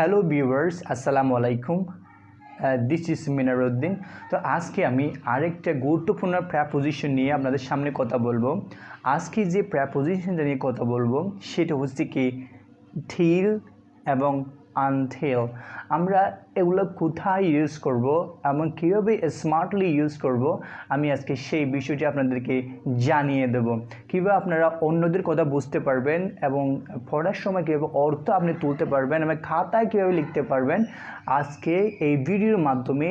Hello viewers, আসসালামু আলাইকুম। This is মিনার। তো আজকে আমি আরেকটা গুরুত্বপূর্ণ প্রেপোজিশন নিয়ে আপনাদের সামনে কথা বলবো। আজকে যে প্রেপোজিশনটা নিয়ে কথা বলবো সেটা হচ্ছে কি till এবং until। আমরা এগুলো কোথায় ইউজ করব এবং কীভাবে স্মার্টলি ইউজ করব আমি আজকে সেই বিষয়টি আপনাদেরকে জানিয়ে দেব। কীভাবে আপনারা অন্যদের কথা বুঝতে পারবেন এবং পড়ার সময় কীভাবে অর্থ আপনি তুলতে পারবেন এবং খাতায় কীভাবে লিখতে পারবেন, আজকে এই ভিডিওর মাধ্যমে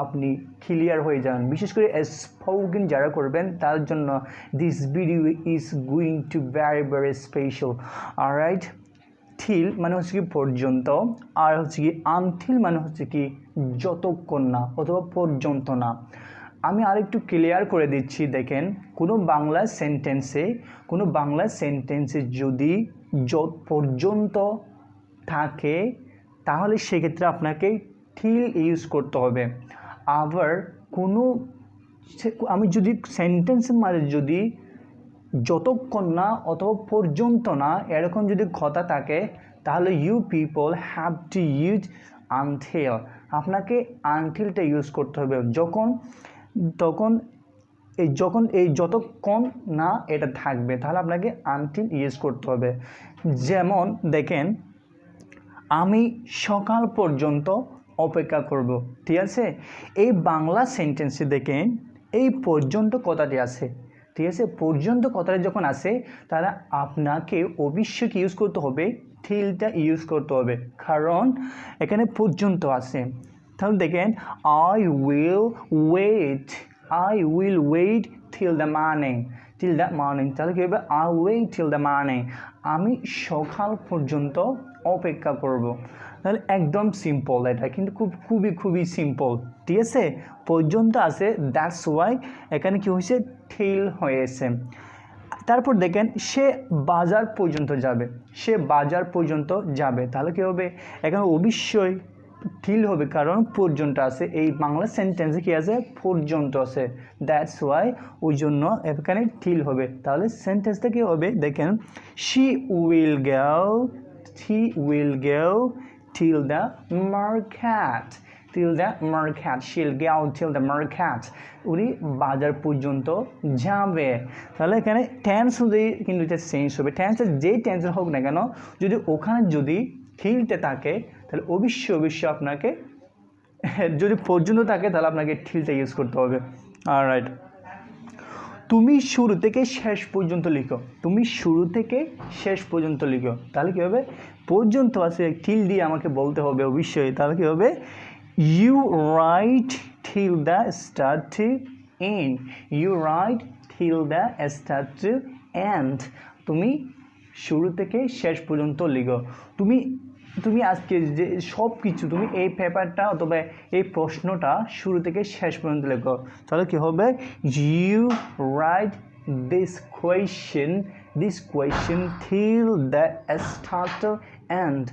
আপনি ক্লিয়ার হয়ে যান। বিশেষ করে স্পোকেন যারা করবেন তার জন্য this video is going to very very special. Alright, till মানে হচ্ছে কি পর্যন্ত, আর হচ্ছে কি until মানে হচ্ছে কি যতক্ষণ না অথবা পর্যন্ত না। আমি আরেকটু ক্লিয়ার করে দিচ্ছি। দেখেন, কোনো বাংলা সেন্টেন্সে যদি যত পর্যন্ত থাকে তাহলে সেক্ষেত্রে আপনাকে till ইউজ করতে হবে। আবার আমি যদি সেন্টেন্সের মাঝে যদি যতক্ষণ না অথবা পর্যন্ত না এরকম যদি কথা থাকে তাহলে you people have to use until. আপনাকে আনটিলটা ইউজ করতে হবে যখন এই যতক্ষণ না এটা থাকবে তাহলে আপনাকে আনটিল ইউজ করতে হবে। যেমন দেখেন, আমি সকাল পর্যন্ত অপেক্ষা করব, ঠিক আছে। এই বাংলা সেন্টেন্সে দেখেন এই পর্যন্ত কথাটি আছে, ঠিক আছে। পর্যন্ত কথাটা যখন আসে তাহলে আপনাকে অবশ্যই ইউজ করতে হবে, ঠিলটা ইউজ করতে হবে, কারণ এখানে পর্যন্ত আছে। তাহলে দেখেন, I will wait till the morning। তাহলে কী হবে? I wait till the morning, আমি সকাল পর্যন্ত অপেক্ষা করব। তাহলে একদম সিম্পল, এটা কিন্তু খুবই সিম্পল, ঠিক আছে। পর্যন্ত আছে, দ্যাটস ওয়াই এখানে কী হয়েছে, till হয়েছে। তারপর দেখেন, সে বাজার পর্যন্ত যাবে, তাহলে কী হবে? এখানে অবশ্যই till হবে, কারণ পর্যন্ত আছে। এই বাংলা সেন্টেন্সে কী আছে? পর্যন্ত আছে, দ্যাটস ওয়াই ওই জন্য এখানে till হবে। তাহলে সেন্টেন্সটা কী হবে? দেখেন, she will go till the market। she'll go till the market, উনি বাজার পর্যন্ত যাবে। তাহলে এখানে টেন্স অনুযায়ী কিন্তু এটা চেঞ্জ হবে। টেন্সের যে টেন্সের হোক না কেন, যদি ওখানে যদি ঠিলতে থাকে তাহলে অবশ্যই আপনাকে, যদি পর্যন্ত থাকে তাহলে আপনাকে ঠিলটা ইউজ করতে হবে। অলরাইট, তুমি শুরু থেকে শেষ পর্যন্ত লিখো, তাহলে কী হবে? পর্যন্ত আছে, till দিয়ে আমাকে বলতে হবে অবশ্যই। তাহলে কী হবে? You write till the start to end। তুমি শুরু থেকে শেষ পর্যন্ত লিখো। তুমি আজকে যে সব কিছু তুমি এই পেপারটা অথবা এই প্রশ্নটা শুরু থেকে শেষ পর্যন্ত লেখো। তাহলে কী হবে? You write this question till the start to end।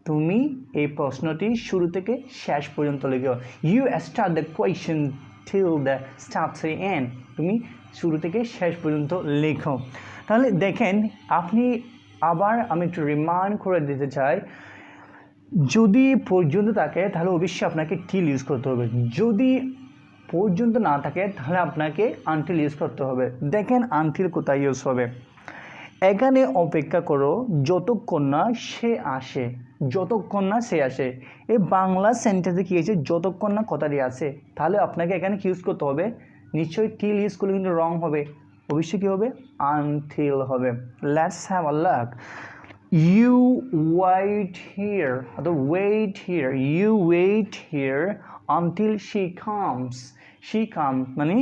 তুমি এই প্রশ্নটি শুরু থেকে শেষ পর্যন্ত লিখো। You start the question till the start to end। তুমি শুরু থেকে শেষ পর্যন্ত লেখো। তাহলে দেখেন, আমি একটু রিমাইন্ড করে দিতে চাই, যদি পর্যন্ত থাকে তাহলে অবশ্যই আপনাকে till ইউজ করতে হবে। যদি পর্যন্ত না থাকে তাহলে আপনাকে until ইউজ করতে হবে। দেখেন until কোথায় ইউজ হবে? এখানে অপেক্ষা করো যতক্ষণ না সে আসে। এই বাংলা সেন্টেন্সে কী আছে? যতক্ষণ না কথাটি আছে। তাহলে আপনাকে এখানে কি ইউজ করতে হবে? নিশ্চয়ই till ইউজ করলে কিন্তু রং হবে, অবশ্যই কী হবে? until হবে। Let's have a look. You wait here until she comes। মানে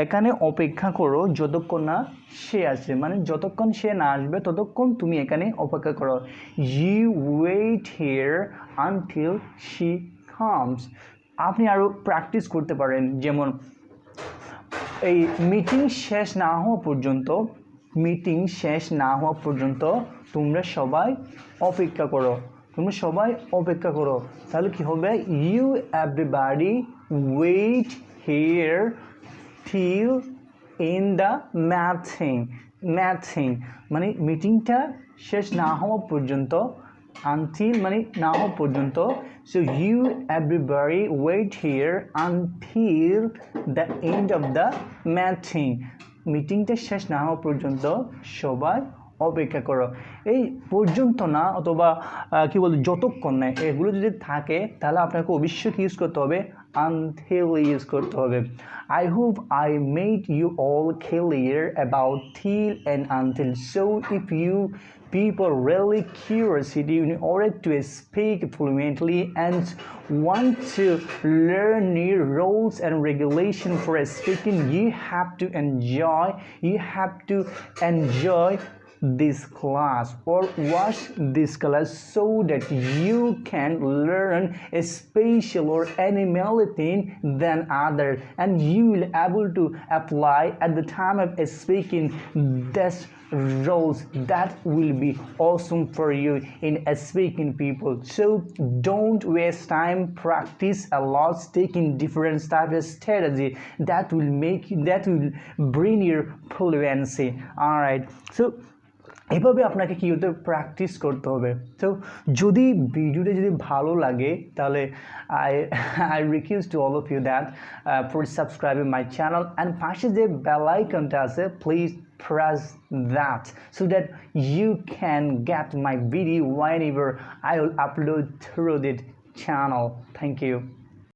এখানে অপেক্ষা করো যতক্ষণ না সে আসে, মানে যতক্ষণ সে না আসবে ততক্ষণ তুমি এখানে অপেক্ষা করো। You wait here until she comes। আপনি আরও প্র্যাকটিস করতে পারেন, যেমন এই মিটিং শেষ না হওয়া পর্যন্ত তোমরা সবাই অপেক্ষা করো। তাহলে কি হবে? You everybody wait here till in the meeting। মানে মিটিংটা শেষ না হওয়া পর্যন্ত until মানে না হওয়া পর্যন্ত। So you everybody wait here until the end of the meeting. মিটিংটা শেষ না হওয়া পর্যন্ত সবাই অপেক্ষা করো। এই পর্যন্ত না অথবা কি বলবো যতক্ষণ না এগুলো যদি থাকে তাহলে আপনাকে অবশ্যই ইউজ করতে হবে until ইউজ করতে হবে। I hope I made you all clear about till and until. So if you people really curiosity in order to speak fluently and want to learn new rules and regulations for speaking, you have to enjoy this class or watch this class so that you can learn a special or animal thing than others, and you will able to apply at the time of speaking this roles that will be awesome for you in speaking people. So don't waste time, practice a lot, taking different type of strategy that will bring your fluency. All right, so এভাবে আপনাকে কি হতে practice করতে হবে। তো যদি ভিডিওটা যদি ভালো লাগে তাহলে I request to all of you that for subscribing my channel and পাশে যে বেল আইকনটা আছে please press that so that you can get my video whenever I will upload through the channel. Thank you.